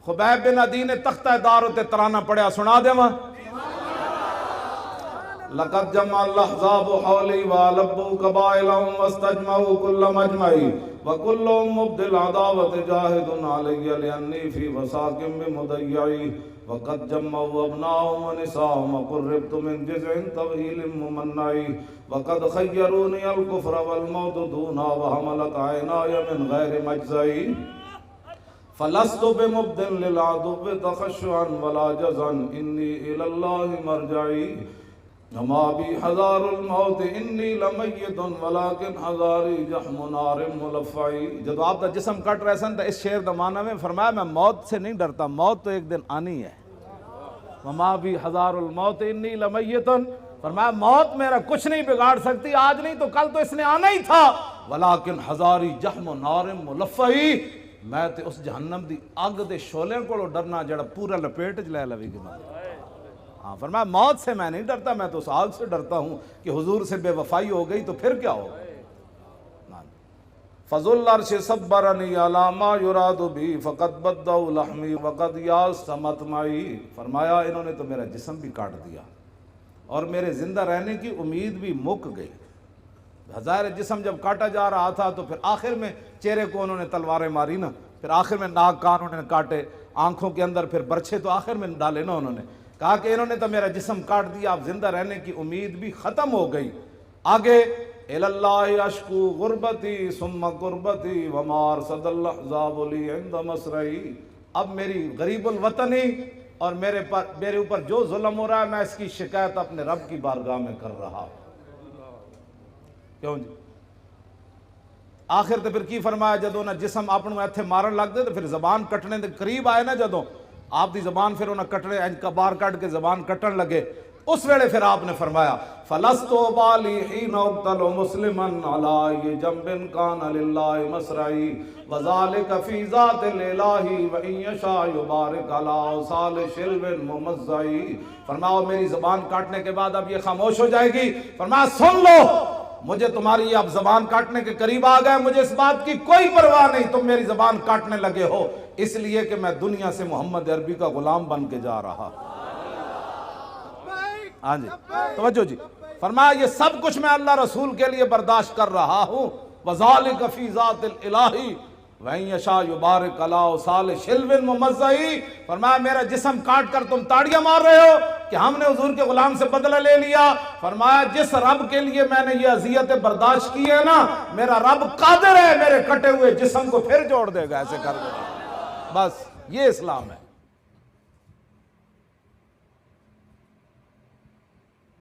خبیب بن عدی نے تختہ دار تے ترانہ پڑھیا، سنا دے ماں لقد جمع الاحزاب حولی والبوا قبائلهم واستجمعوا كل مجمعي وكلهم مبدل عداوة جاهد علي لأني في وساق بمضيعي وقد جمعوا أبناءهم ونساءهم وقربت من جزع طويل ممنعي وقد خيروني الكفر والموت دونا وحملت عيناي من غير مجزعي فلست بمبدل للعدو تخشعا ولا جزعا إني إلى الله مرجعي وما بي حذار الموت انی لمیت ولیکن حذاری جحم نار ملفعی۔ جب آپ دا جسم کٹ رہے سن تو اس شعر دا معنی میں فرمایا میں موت سے نہیں ڈرتا، موت تو ایک دن آنی ہے۔ وما بی حذار الموت انی لمیت، فرمایا موت میرا کچھ نہیں بگاڑ سکتی، آج نہیں تو کل تو اس نے آنا ہی تھا۔ ولیکن حذاری جحم نار ملفعی، میں تے اس جہنم دی اگ دے شولے کو ڈرنا جڑا پورا لپیٹ چ لے لوی گی۔ ہاں فرمایا موت سے میں نہیں ڈرتا، میں تو اس آگ سے ڈرتا ہوں کہ حضور سے بے وفائی ہو گئی تو پھر کیا ہوگا۔ فضل العرش صبرنی علی ما یراد بی فقد بدوا لحمی وقد یاس مطمعی، فرمایا انہوں نے تو میرا جسم بھی کاٹ دیا اور میرے زندہ رہنے کی امید بھی مک گئی۔ ہزار جسم جب کاٹا جا رہا تھا تو پھر آخر میں چہرے کو انہوں نے تلواریں ماری نا، پھر آخر میں ناک کان انہوں نے کاٹے، آنکھوں کے اندر پھر برچھے تو آخر میں ڈالے نا انہوں نے، کہا کہ انہوں نے تو میرا جسم کاٹ دیا، اب زندہ رہنے کی امید بھی ختم ہو گئی۔ آگے الاللہ اشکو غربتی ثم قربتی وما ارصد الاحزاب لی عند مسرعی، اب میری غریب الوطنی اور میرے اوپر جو ظلم ہو رہا ہے میں اس کی شکایت اپنے رب کی بارگاہ میں کر رہا ہوں۔ کیوں جی؟ آخر تو پھر کی فرمایا جدوں نہ جسم اپنوں ایتھے مارن لگ دے تو پھر زبان کٹنے دے قریب آئے نا، جدوں آپ دی زبان پھر انہیں کٹنے باہر کٹ کے زبان کٹن لگے، اس ویلے پھر آپ نے فرمایا فَلَسْتُ بَالِي حِينَ أُقْتَلُ مُسْلِمًا عَلَىٰ أَيِّ جَنبٍ كَانَ لِلَّهِ مَصْرَعِي وَذَلِكَ فِي ذَاتِ الْإِلَٰهِ وَإِن يَشَاء يُبَارِكْ عَلَىٰ أَوْصَالِ شِلْوٍ مُمَزَّعِي، فرمایا میری زبان کاٹنے کے بعد اب یہ خاموش ہو جائے گی، فرمایا سن لو مجھے تمہاری اب زبان کاٹنے کے قریب آ گئے، مجھے اس بات کی کوئی پرواہ نہیں تم میری زبان کاٹنے لگے ہو، اس لیے کہ میں دنیا سے محمد عربی کا غلام بن کے جا رہا۔ ہاں جی توجہ جی، فرمایا یہ سب کچھ میں اللہ رسول کے لیے برداشت کر رہا ہوں۔ وَذَلِكَ فِي ذَاتِ الْإِلَٰهِ وَإِن يَشَاء يُبَارِكْ عَلَىٰ أَوْصَالِ شِلْوٍ مُمَزَّعِي، فرمایا میرا جسم کاٹ کر تم تاڑیاں مار رہے ہو کہ ہم نے حضور کے غلام سے بدلہ لے لیا، فرمایا جس رب کے لیے میں نے یہ اذیتیں برداشت کی ہے نا، میرا رب قادر ہے میرے کٹے ہوئے جسم کو پھر جوڑ دے گا، ایسے کر دے گا۔ بس یہ اسلام ہے۔